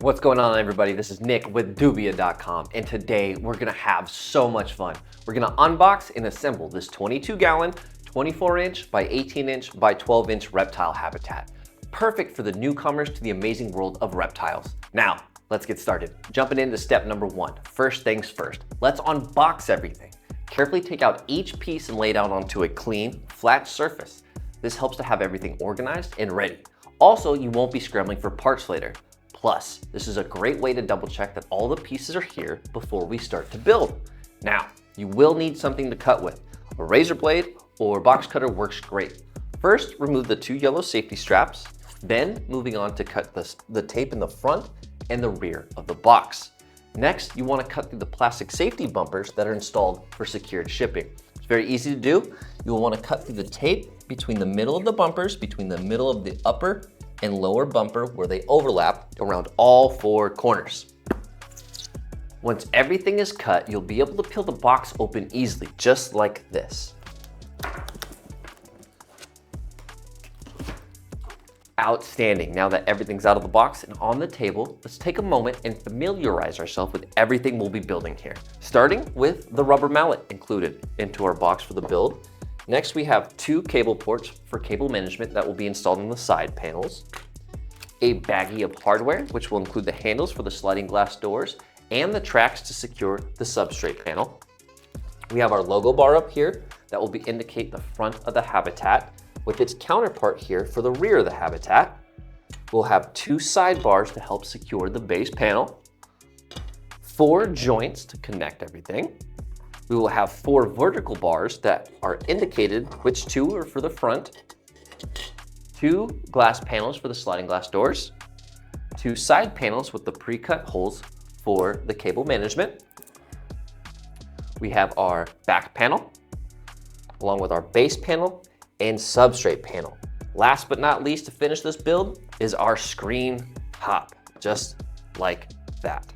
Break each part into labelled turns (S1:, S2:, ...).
S1: What's going on, everybody? This is Nick with Dubia.com, and today we're gonna have so much fun. We're gonna unbox and assemble this 22-gallon, 24-inch by 18-inch by 12-inch reptile habitat. Perfect for the newcomers to the amazing world of reptiles. Now, let's get started. Jumping into step number one. First things first, let's unbox everything. Carefully take out each piece and lay it out onto a clean, flat surface. This helps to have everything organized and ready. Also, you won't be scrambling for parts later. Plus, this is a great way to double check that all the pieces are here before we start to build. Now, you will need something to cut with. A razor blade or box cutter works great. First, remove the two yellow safety straps, then moving on to cut the tape in the front and the rear of the box. Next, you want to cut through the plastic safety bumpers that are installed for secured shipping. It's very easy to do. You will want to cut through the tape between the middle of the bumpers, between the middle of the upper and lower bumper where they overlap around all four corners. Once everything is cut, you'll be able to peel the box open easily, just like this. Outstanding. Now that everything's out of the box and on the table, let's take a moment and familiarize ourselves with everything we'll be building here. Starting with the rubber mallet included into our box for the build. Next, we have two cable ports for cable management that will be installed on the side panels. A baggie of hardware, which will include the handles for the sliding glass doors and the tracks to secure the substrate panel. We have our logo bar up here that will indicate the front of the habitat with its counterpart here for the rear of the habitat. We'll have two side bars to help secure the base panel, four joints to connect everything. We will have four vertical bars that are indicated which two are for the front, two glass panels for the sliding glass doors, two side panels with the pre-cut holes for the cable management. We have our back panel, along with our base panel and substrate panel. Last but not least, to finish this build is our screen top, just like that.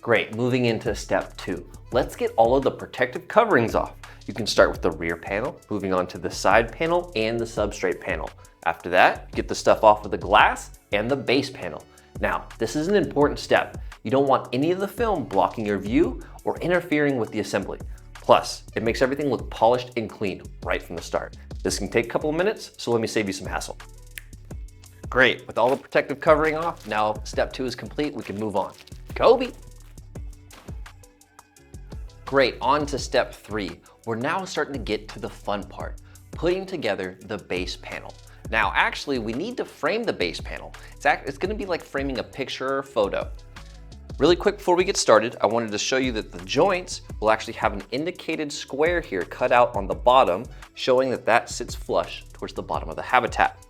S1: Great, moving into step two. Let's get all of the protective coverings off. You can start with the rear panel, moving on to the side panel and the substrate panel. After that, get the stuff off of the glass and the base panel. Now, this is an important step. You don't want any of the film blocking your view or interfering with the assembly. Plus, it makes everything look polished and clean right from the start. This can take a couple of minutes, so let me save you some hassle. Great, with all the protective covering off, now step two is complete, we can move on. Kobe! Great, on to step three. We're now starting to get to the fun part, putting together the base panel. Now, actually, we need to frame the base panel. It's gonna be like framing a picture or photo. Really quick before we get started, I wanted to show you that the joints will actually have an indicated square here cut out on the bottom, showing that that sits flush towards the bottom of the habitat.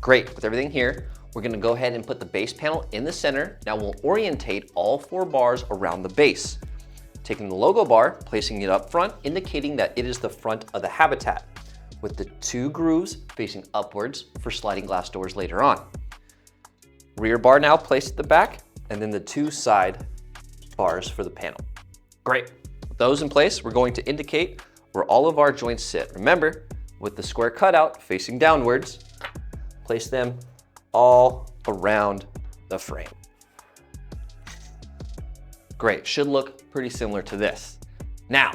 S1: Great, with everything here, we're gonna go ahead and put the base panel in the center. Now we'll orientate all four bars around the base. Taking the logo bar, placing it up front, indicating that it is the front of the habitat, with the two grooves facing upwards for sliding glass doors later on. Rear bar now placed at the back, and then the two side bars for the panel. Great. With those in place, we're going to indicate where all of our joints sit. Remember, with the square cutout facing downwards, place them all around the frame. Great, should look pretty similar to this. Now,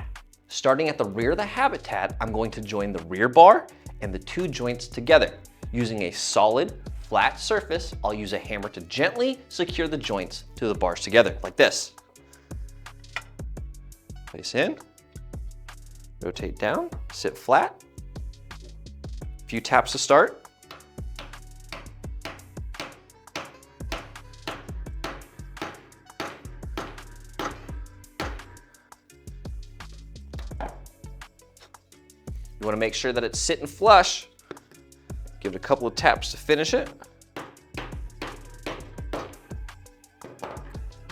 S1: starting at the rear of the habitat, I'm going to join the rear bar and the two joints together. Using a solid, flat surface, I'll use a hammer to gently secure the joints to the bars together, like this. Place in, rotate down, sit flat. A few taps to start. You want to make sure that it's sitting flush. Give it a couple of taps to finish it.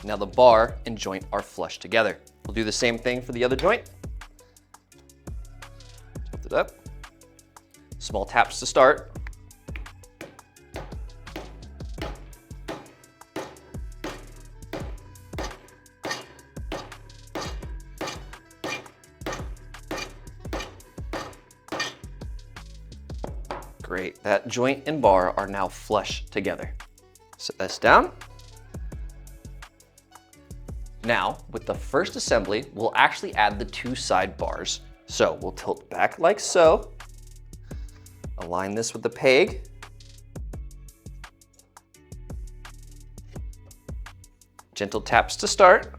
S1: Now the bar and joint are flush together. We'll do the same thing for the other joint. Tilt it up. Small taps to start. Great, that joint and bar are now flush together. Set this down. Now, with the first assembly, we'll actually add the two side bars. So we'll tilt back like so, align this with the peg, gentle taps to start.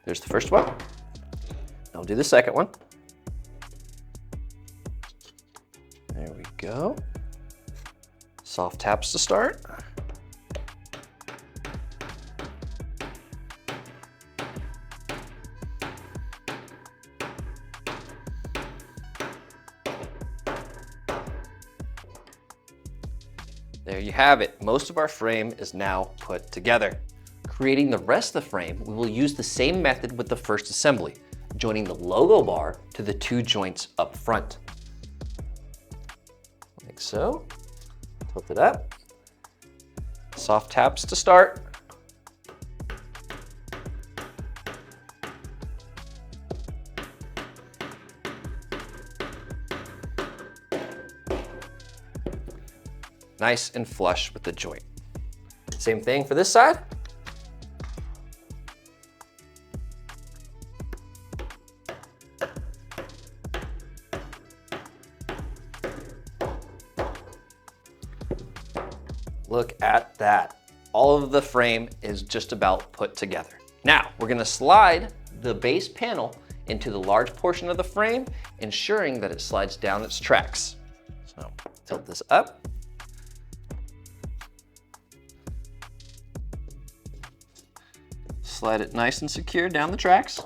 S1: There's the first one. I'll do the second one. There we go. Soft taps to start. There you have it. Most of our frame is now put together. Creating the rest of the frame, we will use the same method with the first assembly, joining the logo bar to the two joints up front. Like so. Tilt it up. Soft taps to start. Nice and flush with the joint. Same thing for this side. Look at that. All of the frame is just about put together. Now, we're gonna slide the base panel into the large portion of the frame, ensuring that it slides down its tracks. So, tilt this up. Slide it nice and secure down the tracks.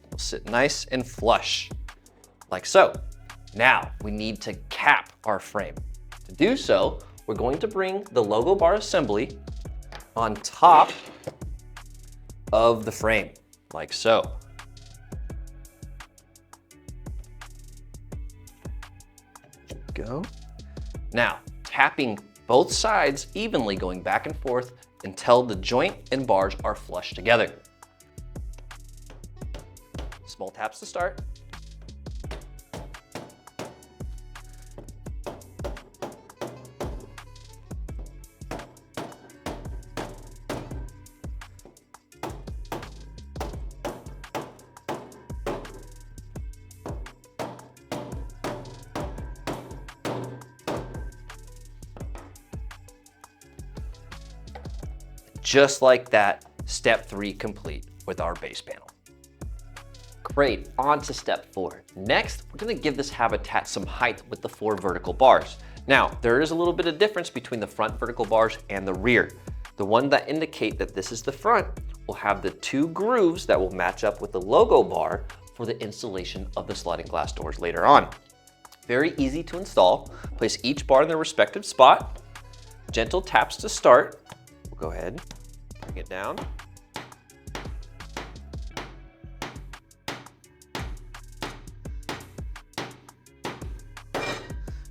S1: It'll sit nice and flush, like so. Now, we need to cap our frame. To do so, we're going to bring the logo bar assembly on top of the frame, like so. Go. Now, tapping both sides evenly, going back and forth until the joint and bars are flush together. Small taps to start. Just like that, step 3 complete with our base panel. Great, on to step 4. Next, we're gonna give this habitat some height with the 4 vertical bars. Now, there is a little bit of difference between the front vertical bars and the rear. The one that indicate that this is the front will have the 2 grooves that will match up with the logo bar for the installation of the sliding glass doors later on. Very easy to install. Place each bar in their respective spot. Gentle taps to start. We'll go ahead, bring it down.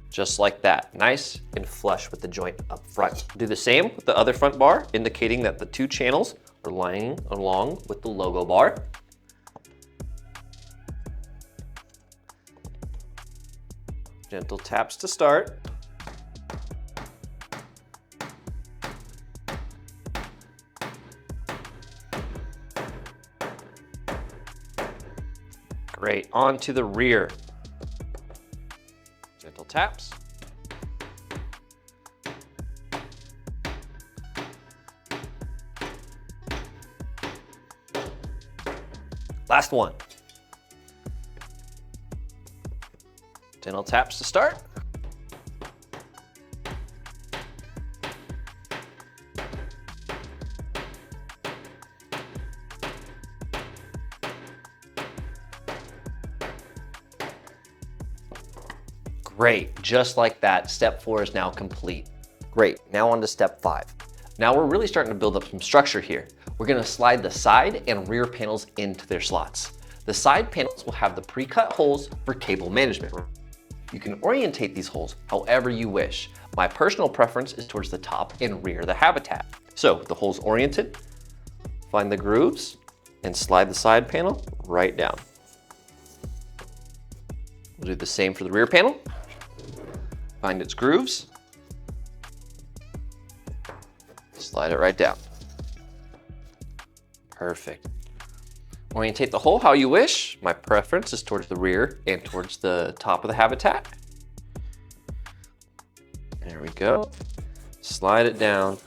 S1: Just like that, nice and flush with the joint up front. Do the same with the other front bar, indicating that the 2 channels are lying along with the logo bar. Gentle taps to start. Great, on to the rear. Gentle taps. Last one. Gentle taps to start. Great, just like that, step 4 is now complete. Great, now on to step 5. Now we're really starting to build up some structure here. We're gonna slide the side and rear panels into their slots. The side panels will have the pre-cut holes for cable management. You can orientate these holes however you wish. My personal preference is towards the top and rear of the habitat. So with the holes oriented, find the grooves and slide the side panel right down. We'll do the same for the rear panel. Find its grooves. Slide it right down. Perfect. Orientate the hole how you wish. My preference is towards the rear and towards the top of the habitat. There we go. Slide it down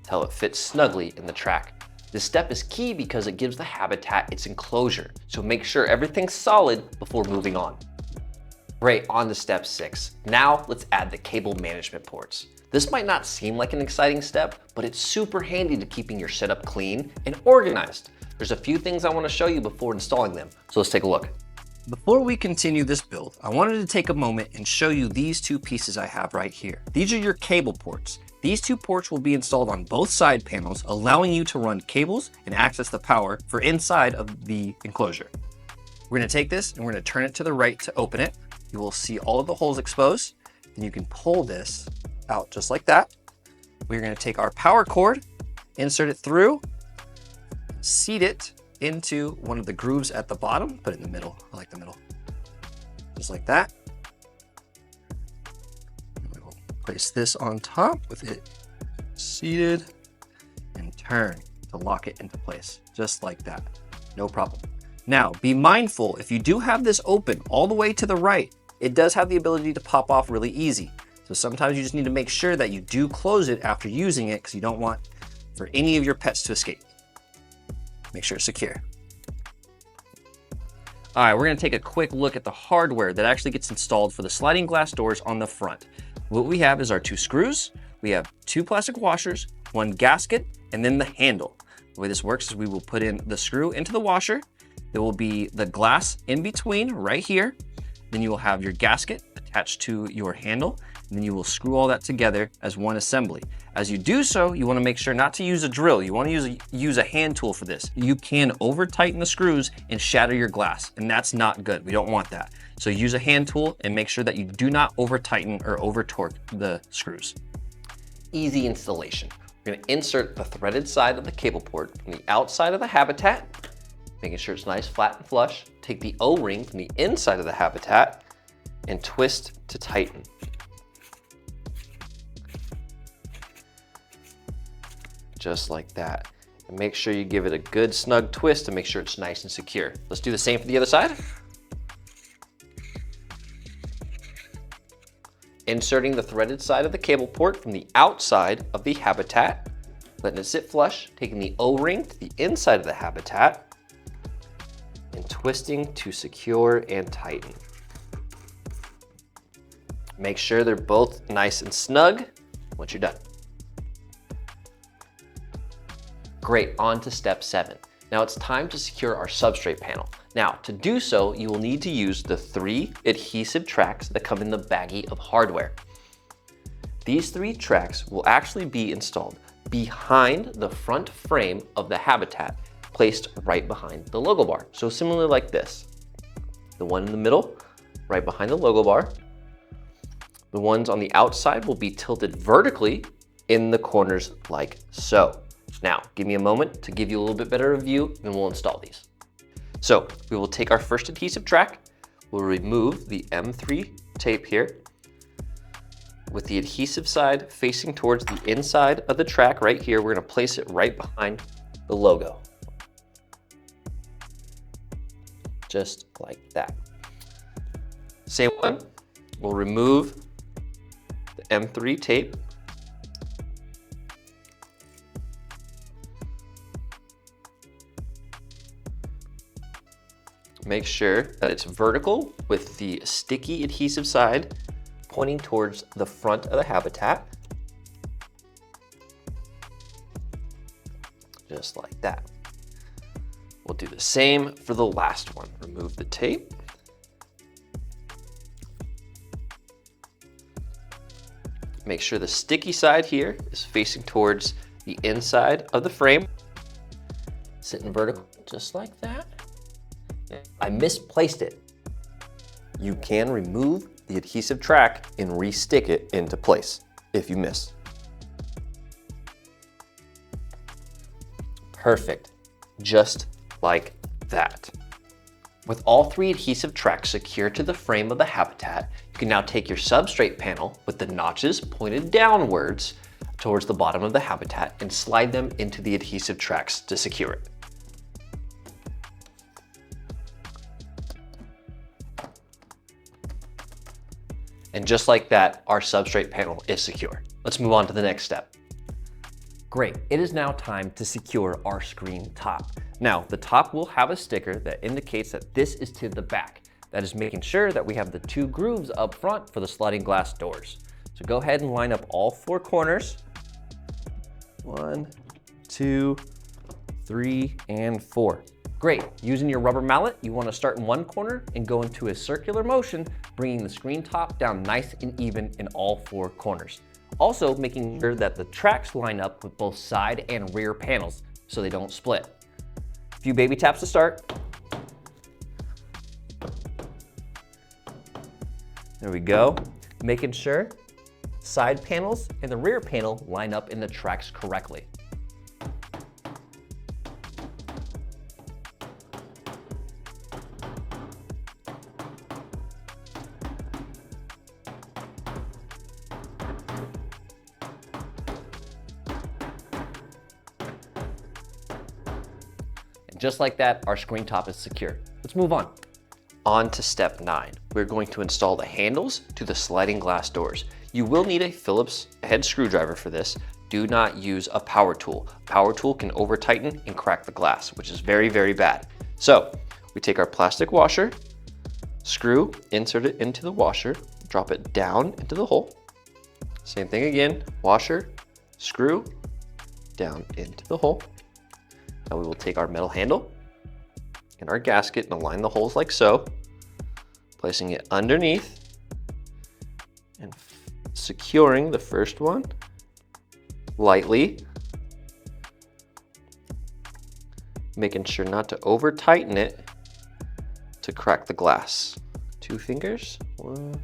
S1: until it fits snugly in the track. This step is key because it gives the habitat its enclosure, so make sure everything's solid before moving on. Great, on to step 6. Now let's add the cable management ports. This might not seem like an exciting step, but it's super handy to keeping your setup clean and organized. There's a few things I want to show you before installing them, so let's take a look.
S2: Before we continue this build, I wanted to take a moment and show you these two pieces I have right here. These are your cable ports. These two ports will be installed on both side panels, allowing you to run cables and access the power for inside of the enclosure. We're going to take this and we're going to turn it to the right to open it. You will see all of the holes exposed. Then you can pull this out just like that. We're going to take our power cord, insert it through, seat it into one of the grooves at the bottom, put it in the middle. I like the middle. Just like that. We will place this on top with it seated and turn to lock it into place, just like that. No problem. Now, be mindful, if you do have this open all the way to the right, it does have the ability to pop off really easy. So sometimes you just need to make sure that you do close it after using it because you don't want for any of your pets to escape. Make sure it's secure. All right, we're gonna take a quick look at the hardware that actually gets installed for the sliding glass doors on the front. What we have is our 2 screws, we have 2 plastic washers, 1 gasket, and then the handle. The way this works is we will put in the screw into the washer. There will be the glass in between right here. Then you will have your gasket attached to your handle, and then you will screw all that together as one assembly. As you do so, you want to make sure not to use a drill. You want to use a hand tool for this. You can over tighten the screws and shatter your glass, and that's not good. We don't want that. So use a hand tool and make sure that you do not over tighten or over torque the screws.
S1: Easy installation. We're going to insert the threaded side of the cable port from the outside of the habitat, making sure it's nice, flat, and flush. Take the O-ring from the inside of the habitat and twist to tighten. Just like that. And make sure you give it a good snug twist to make sure it's nice and secure. Let's do the same for the other side. Inserting the threaded side of the cable port from the outside of the habitat, letting it sit flush, taking the O-ring to the inside of the habitat, and twisting to secure and tighten. Make sure they're both nice and snug once you're done. Great, on to step 7. Now it's time to secure our substrate panel. Now, to do so, you will need to use the 3 adhesive tracks that come in the baggie of hardware. These 3 tracks will actually be installed behind the front frame of the habitat, placed right behind the logo bar. So similarly like this. The one in the middle, right behind the logo bar. The ones on the outside will be tilted vertically in the corners like so. Now, give me a moment to give you a little bit better view, and we'll install these. So we will take our first adhesive track, we'll remove the M3 tape here, with the adhesive side facing towards the inside of the track right here. We're gonna place it right behind the logo. Just like that. Same one, we'll remove the M3 tape. Make sure that it's vertical with the sticky adhesive side pointing towards the front of the habitat. Just like that. We'll do the same for the last one. Remove the tape. Make sure the sticky side here is facing towards the inside of the frame. Sitting vertical, just like that. I misplaced it. You can remove the adhesive track and re-stick it into place if you miss. Perfect, just like that. With all 3 adhesive tracks secured to the frame of the habitat, you can now take your substrate panel with the notches pointed downwards towards the bottom of the habitat and slide them into the adhesive tracks to secure it. And just like that, our substrate panel is secure. Let's move on to the next step. Great, it is now time to secure our screen top. Now, the top will have a sticker that indicates that this is to the back. That is making sure that we have the 2 grooves up front for the sliding glass doors. So go ahead and line up all 4 corners. 1, 2, 3, and 4. Great, using your rubber mallet, you want to start in one corner and go into a circular motion, bringing the screen top down nice and even in all 4 corners. Also making sure that the tracks line up with both side and rear panels so they don't split. A few baby taps to start. There we go. Making sure side panels and the rear panel line up in the tracks correctly. Just like that, our screen top is secure. Let's move on. On to step 9. We're going to install the handles to the sliding glass doors. You will need a Phillips head screwdriver for this. Do not use a power tool. Power tool can over tighten and crack the glass, which is very, very bad. So we take our plastic washer, screw, insert it into the washer, drop it down into the hole. Same thing again, washer, screw, down into the hole. Now we will take our metal handle and our gasket and align the holes like so, placing it underneath and securing the first one lightly, making sure not to over tighten it to crack the glass. 2 fingers, 1,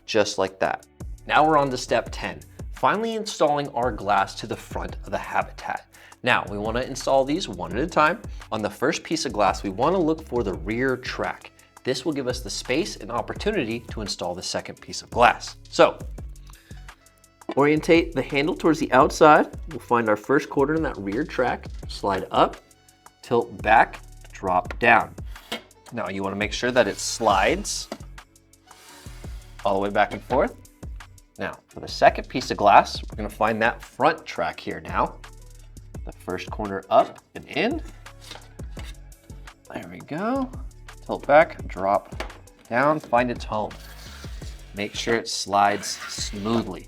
S1: just like that. Now we're on to step 10. Finally installing our glass to the front of the habitat. Now we want to install these one at a time. On the first piece of glass, we want to look for the rear track. This will give us the space and opportunity to install the second piece of glass. So orientate the handle towards the outside. We'll find our first quarter in that rear track, slide up, tilt back, drop down. Now you want to make sure that it slides all the way back and forth. Now, for the second piece of glass, we're going to find that front track here now. The first corner up and in. There we go. Tilt back, drop down, find its home. Make sure it slides smoothly.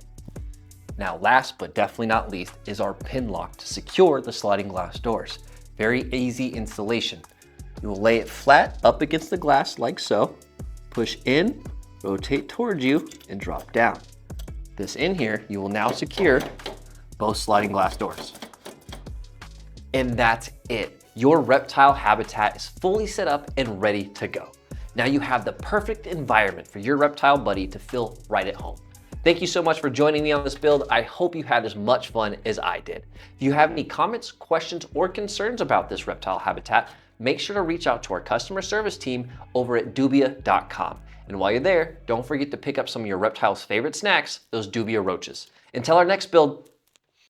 S1: Now, last but definitely not least is our pin lock to secure the sliding glass doors. Very easy installation. You will lay it flat up against the glass like so, push in, rotate towards you, and drop down. This in here, you will now secure both sliding glass doors. And that's it. Your reptile habitat is fully set up and ready to go. Now you have the perfect environment for your reptile buddy to feel right at home. Thank you so much for joining me on this build. I hope you had as much fun as I did. If you have any comments, questions, or concerns about this reptile habitat, make sure to reach out to our customer service team over at dubia.com. And while you're there, don't forget to pick up some of your reptile's favorite snacks, those dubia roaches. Until our next build,